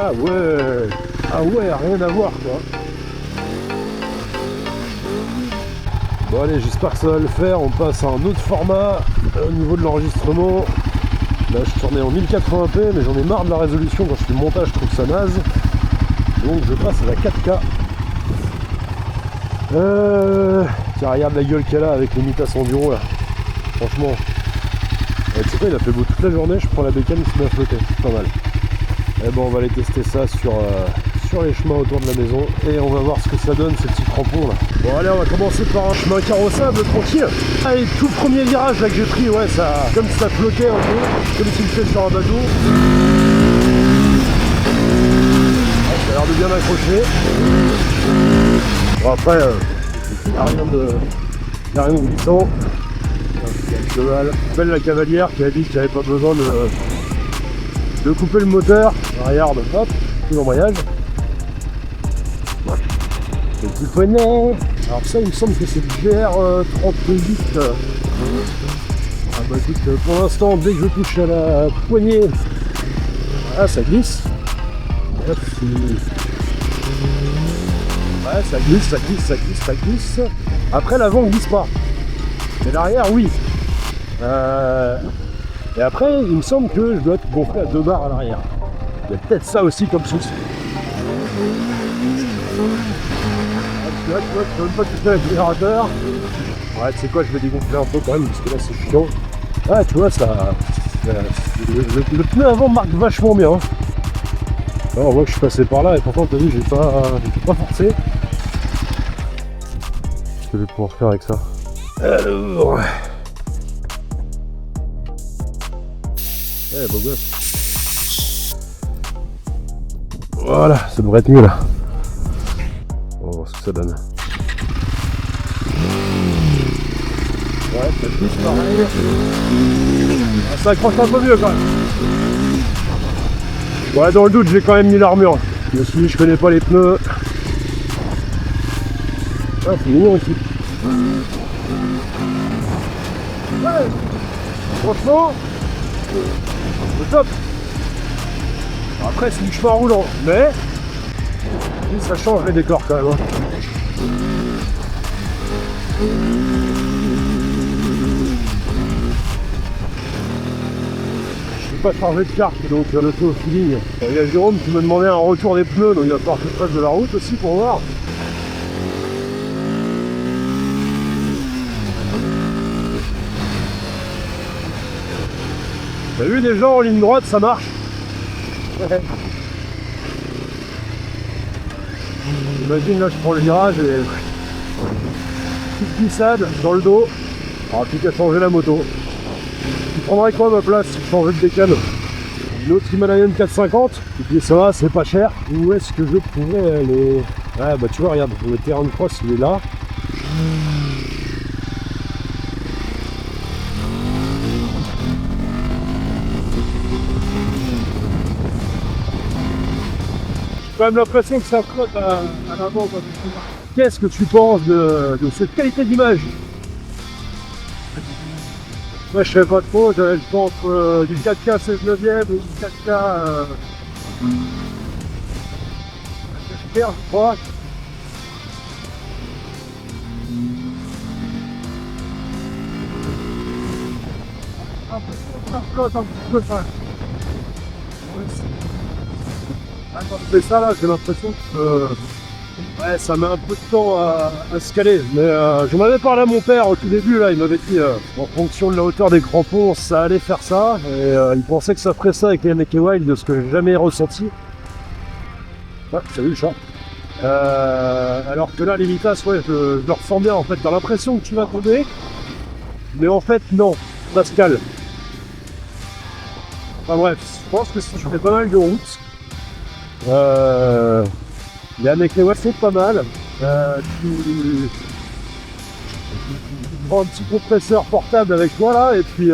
Ah ouais, rien à voir quoi. Bon allez, j'espère que ça va le faire. On passe à un autre format au niveau de l'enregistrement. Là je tournais en 1080p mais j'en ai marre de la résolution. Quand je fais le montage je trouve ça naze. Donc je passe à la 4K. Tiens, regarde la gueule qu'elle a avec les mitas en bureau là. Franchement. Tu sais quoi, il a fait beau toute la journée, je prends la bécane qui m'a flotté. C'est pas mal. Et bon, on va aller tester ça sur les chemins autour de la maison et on va voir ce que ça donne ces petits crampons là. Bon allez, on va commencer par un chemin carrossable tranquille. Allez, tout premier virage là que j'ai pris, ouais, ça, comme ça flottait un peu, comme s'il fait sur un bateau. Ouais, ça a l'air de bien accrocher. Bon après, il n'y a rien de glissant. Il y a le cheval, belle la cavalière qui a dit qu'il n'y avait pas besoin de couper le moteur. Regarde, hop, tout l'embrayage. Le petit poney. Alors ça il me semble que c'est le GR38. Ah bah écoute, pour l'instant dès que je touche à la poignée, voilà, ça glisse. Hop, ouais, ça glisse. Après l'avant ne glisse pas. Mais l'arrière oui. Et après il me semble que je dois être gonflé à 2 barres à l'arrière. Il y a peut-être ça aussi comme souci. Tu vois, je peux même pas toucher l'accélérateur. Ouais, tu sais quoi, je vais dégonfler un peu quand même parce que là c'est chiant. Ouais, tu vois, le pneu avant marque vachement bien. Alors, on voit que je suis passé par là et pourtant, t'as vu, j'ai pas forcé. Qu'est-ce que je vais pouvoir faire avec ça? Alors. Ouais, beau gosse. Voilà, ça devrait être mieux là. On va voir ce que ça donne. Ouais, ça glisse pareil. Ah, ça accroche un peu mieux quand même. Ouais, dans le doute, j'ai quand même mis l'armure. Je me suis dit, je connais pas les pneus. Ah, c'est mignon ici. Ouais, franchement, c'est top. Après, c'est du chemin roulant, mais ça change les décors quand même. Hein. Je vais pas charger de carte, donc l'auto au feeling. Il y a Jérôme qui me demandait un retour des pneus, donc il va falloir que je fasse de la route aussi pour voir. T'as vu des gens en ligne droite, ça marche. Ouais. Imagine là je prends le virage et petite glissade dans le dos. Alors plus qu'à changer la moto. Tu prendrais quoi à ma place si je changeais de décale? Une autre Himalayan 450. Et puis ça va, c'est pas cher. Où est-ce que je pourrais aller? Ouais bah tu vois regarde, le terrain de cross il est là. J'ai quand même l'impression que ça flotte à l'avant. Qu'est-ce que tu penses de cette qualité d'image? Moi je sais pas trop, je pense du 4K 16 neuvième ou du 4K je crois. Ça flotte un petit peu ça. Quand je fais ça là, j'ai l'impression que ouais, ça met un peu de temps à se caler. Mais j'en avais parlé à mon père au tout début, là, il m'avait dit en fonction de la hauteur des crampons, ça allait faire ça. Et il pensait que ça ferait ça avec les Naked Wild, de ce que j'ai jamais ressenti. Ouais, salut le chat. Alors que là, les Mitas, ouais, je le ressens bien en fait. T'as l'impression que tu vas tomber, mais en fait, non, ça se cale. Enfin bref, je pense que si je fais pas mal de route, les Naked Wild c'est pas mal. Tu prends un petit compresseur portable avec toi là, et puis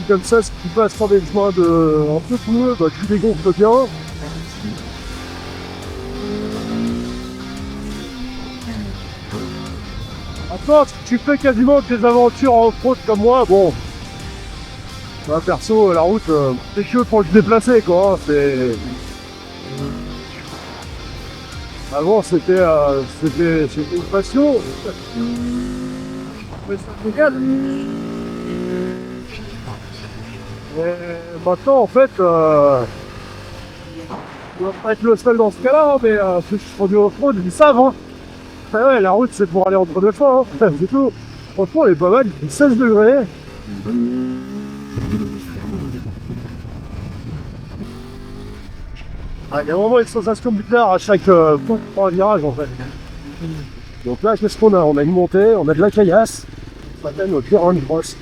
comme ça, si tu passes sur des chemins un peu pneus, bah, tu dégonfles bien. Attends, si tu fais quasiment tes aventures en off-road comme moi, bon, Moi, perso, la route, c'est que pour se déplacer, quoi. Hein, c'est... Avant, c'était une passion. Mais ça me regarde. Et maintenant, en fait, on va pas être le seul dans ce cas-là, hein, mais ceux qui font du off-road, ils savent. Hein. Ah ouais, la route, c'est pour aller entre deux fois. Hein. C'est tout. Franchement, elle est pas mal. Il fait 16 degrés. Ah, il y a vraiment une sensation bizarre à chaque point de virage, en fait. Donc là, qu'est-ce qu'on a? On a une montée, on a de la caillasse. Ça s'appelle notre terrain de brosse.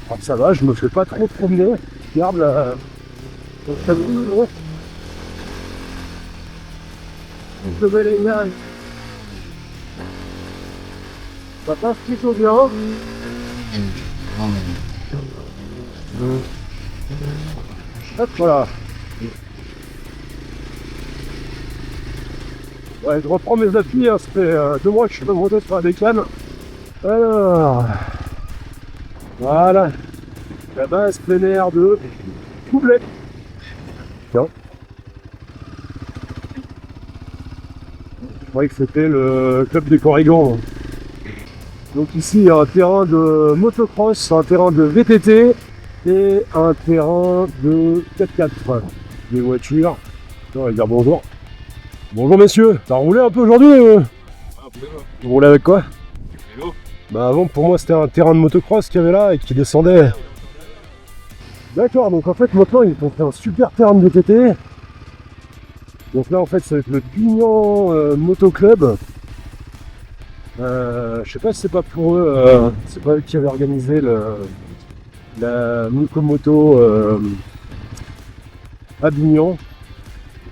Alors ça va, je me fais pas trop promener. Regarde la... Je vais les gars. Ça passe plutôt bien. Hop, voilà. Ouais, je reprends mes appuis, hein. Ça fait 2 mois que je suis pas monté sur la bécane. Alors, voilà. La base plein air de Coublet. Tiens. Je croyais que c'était le club des Corrigans. Donc ici, il y a un terrain de motocross, un terrain de VTT et un terrain de 4x4. Des voitures. On va dire bonjour. Bonjour messieurs, t'as roulé un peu aujourd'hui Vous roulez avec quoi? Vélo. Bah avant pour moi c'était un terrain de motocross qu'il y avait là et qui descendait. D'accord, donc en fait maintenant ils ont fait un super terrain de VTT. Donc là en fait ça va être le Pignan Moto Club. Je sais pas si c'est pas pour eux, c'est pas eux qui avaient organisé la Mukomoto à Bignan.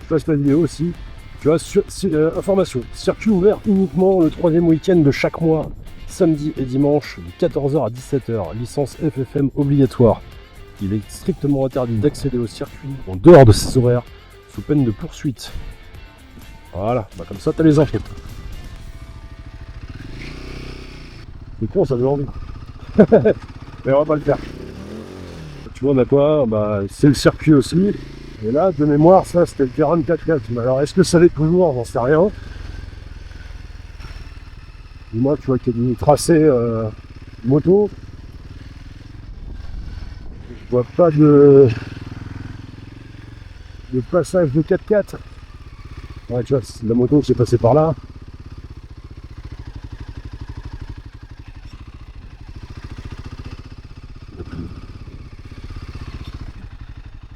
Je passe la vidéo aussi. Tu vois, information, circuit ouvert uniquement le 3e week-end de chaque mois, samedi et dimanche, de 14h à 17h, licence FFM obligatoire. Il est strictement interdit d'accéder au circuit en dehors de ces horaires, sous peine de poursuite. Voilà, bah comme ça t'as les infos. C'est con, ça donne envie. Mais on va pas le faire. Tu vois, on a quoi? Bah, c'est le circuit aussi. Et là, de mémoire, ça c'était le terrain de 4x4. Mais alors, est-ce que ça l'est toujours? J'en sais rien. Et moi, tu vois qu'il y a des tracés moto. Je vois pas de passage de 4x4. Ouais, tu vois, c'est la moto qui est passée par là.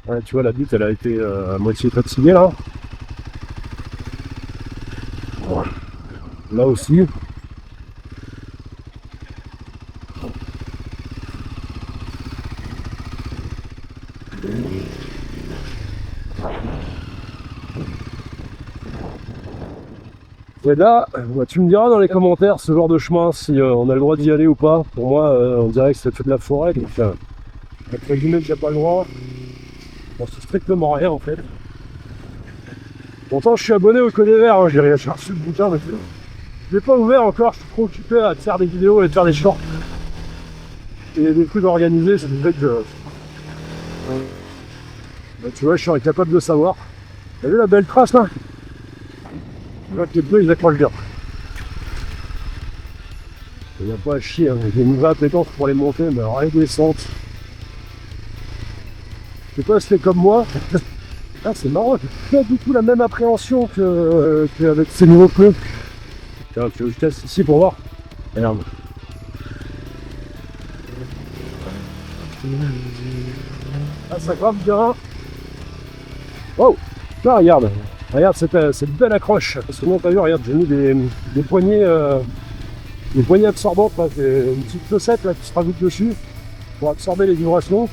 Ouais, tu vois, la butte, elle a été à moitié fatiguée là. Là aussi. Et là, bah, tu me diras dans les commentaires ce genre de chemin si on a le droit d'y aller ou pas. Pour moi, on dirait que c'est fait de la forêt, donc après guillemets, j'ai pas le droit. Bon, c'est strictement rien en fait. Pourtant, je suis abonné au Code Vert, hein, j'ai rien cherché le bouquin, mais je l'ai pas ouvert encore, je suis trop occupé à faire des vidéos et de faire des shorts. Et des trucs organisés, c'est des trucs que... Bah, tu vois, je suis incapable de savoir. T'as vu la belle trace là? Là, les pneus, ils accrochent bien. Il n'y a pas à chier, hein. J'ai une vraie appétence pour les monter, mais alors les descentes. Je sais pas si c'est comme moi. Ah, c'est marrant, j'ai pas du tout la même appréhension qu'avec ces nouveaux pneus. Tiens, tu veux que je teste ici pour voir? Merde. Ah, ça grimpe bien. Oh, là, regarde. Regarde cette belle accroche. Parce que non, t'as vu, regarde, j'ai mis des poignées absorbantes, là, une petite chaussette là, qui se rajoute dessus pour absorber les vibrations.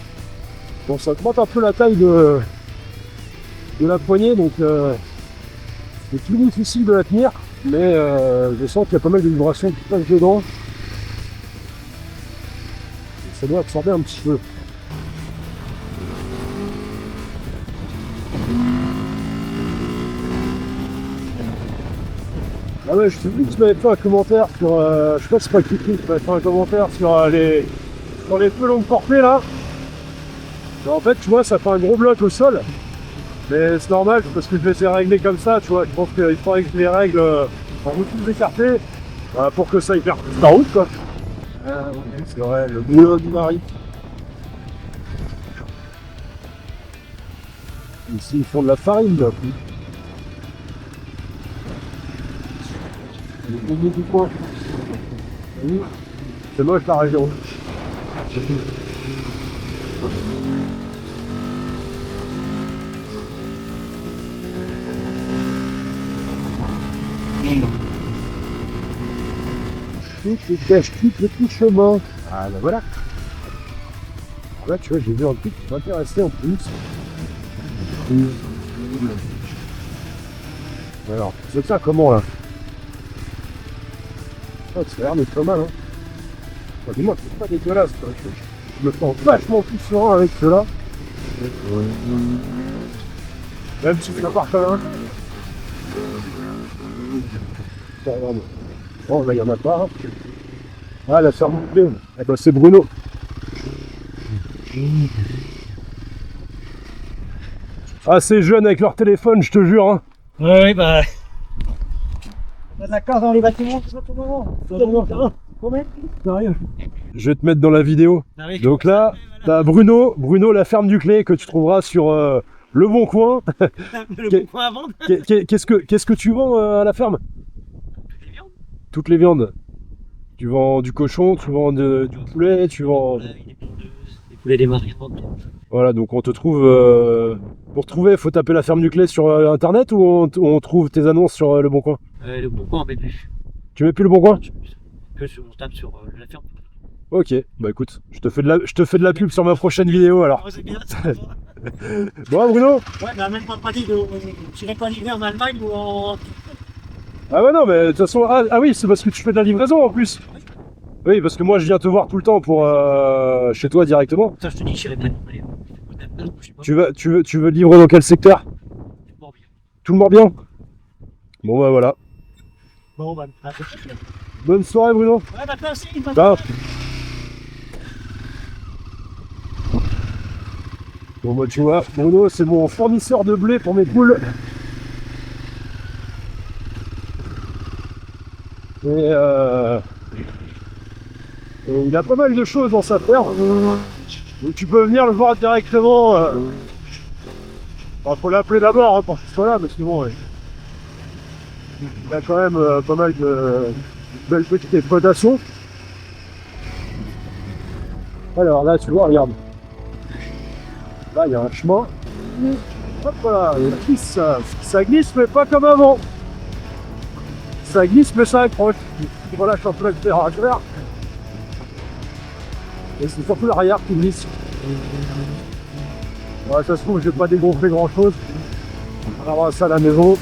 Donc ça augmente un peu la taille de la poignée, donc c'est plus difficile de la tenir, mais je sens qu'il y a pas mal de vibrations qui passent dedans. Et ça doit absorber un petit peu. Ah ouais, je t'ai vu que tu m'avais fait un commentaire sur... je sais pas si c'est pas Kiki, tu m'avais fait un commentaire sur sur les feux longue portée là. Et en fait, tu vois, ça fait un gros bloc au sol. Mais c'est normal parce que je les ai réglés comme ça, tu vois. Je pense qu'il faudrait que je les règle en route écartée pour que ça y perde la route, quoi. Ah, ouais, c'est vrai, le boulot du mari. Ici, ils font de la farine, là. Du coin. C'est moche la région. Tout cache tout le petit chemin. Ah ben voilà. Là tu vois, j'ai vu un truc qui m'intéressait en plus. Alors, c'est ça comment là? Oh, ça a l'air d'être pas mal, hein. Enfin, dis-moi, c'est pas dégueulasse, quoi. Je me sens vachement plus serein avec ceux-là. Même si ça part quand même. Bon, là, il y en a pas. Ah, la ferme de blé. Eh ben, c'est Bruno. Ah, ces jeunes avec leur téléphone, je te jure, hein. Oui, bah. On a de la carte dans les bâtiments, tout ça, tout le moment. Sérieux. Je vais te mettre dans la vidéo. Ah oui. Donc là, t'as Bruno, la ferme du Clé que tu trouveras sur Le Bon Coin. Le bon coin à vendre. Qu'est-ce que tu vends à la ferme? Les viandes. Toutes les viandes. Tu vends du cochon, tu vends du poulet, tu vends... Des poulets des mariés. Voilà, donc on te trouve... Pour trouver, faut taper la ferme du Clé sur internet ou on trouve tes annonces sur Le Bon Coin? Le bon coin, on met plus. Tu mets plus Le Bon Coin? Que on tape sur la ferme. Ok, bah écoute, je te fais de la pub sur ma prochaine vidéo alors. Ouais, c'est bien, c'est bon. Bon Bruno? Ouais, mais même pas dit de. Je n'irai pas livrer en Allemagne ou en. Ah ouais non mais de toute façon, ah oui c'est parce que tu fais de la livraison en plus. Oui parce que moi je viens te voir tout le temps pour chez toi directement. Ça, je te dis, je n'irai pas livrer. Tu veux livrer dans quel secteur? Bon, bien. Tout le Morbihan? Bon bah voilà. Bon, bah, Bonne soirée Bruno. ouais, bah, merci. Ah. Bon bah tu vois, Bruno c'est mon fournisseur de blé pour mes poules. Et il a pas mal de choses dans sa ferme. Donc tu peux venir le voir directement. Faut l'appeler d'abord hein, pour qu'il soit là, mais sinon il a quand même pas mal de belles petites exploitations. Alors là tu vois, regarde. Là il y a un chemin. Hop là, ça glisse mais pas comme avant. Ça glisse mais ça accroche. Tu relâches un peu l'accélérateur. Et c'est surtout l'arrière qui glisse. Ouais, ça se trouve, je vais pas dégonfler grand chose. On va ça à la maison.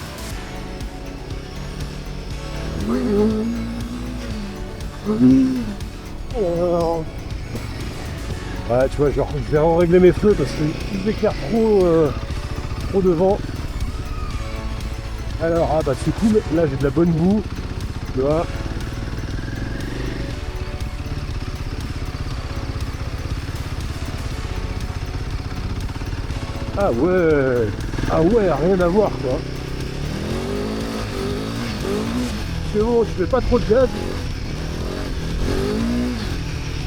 Ouais, tu vois, je vais régler mes feux parce qu'ils éclairent trop devant. Alors, ah bah c'est cool, là j'ai de la bonne boue. Tu vois. Ah ouais, rien à voir quoi. C'est bon, je fais pas trop de gaz.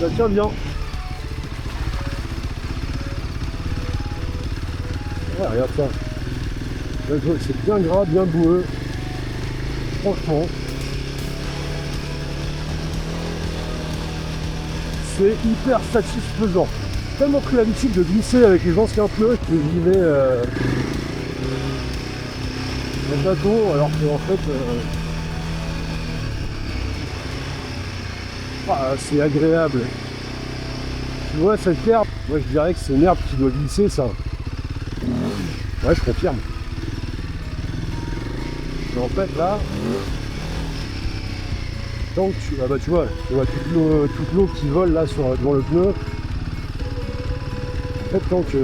Ça tient bien. Ouais, regarde ça. C'est bien gras, bien boueux. Franchement. C'est hyper satisfaisant. J'ai tellement pris l'habitude de glisser avec les anciens pneus que j'y vais en bâton alors qu'en fait c'est agréable. Tu vois cette herbe, moi je dirais que c'est une herbe qui doit glisser ça. Ouais je confirme. Et en fait là, tant que tu, tu vois toute l'eau qui vole là devant le pneu. En fait, tant que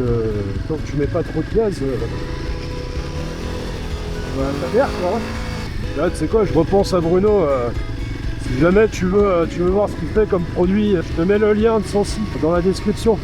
tu mets pas trop de gaz, ça perd quoi. Là, tu sais quoi, je repense à Bruno, Si jamais tu veux voir ce qu'il fait comme produit, je te mets le lien de son site dans la description.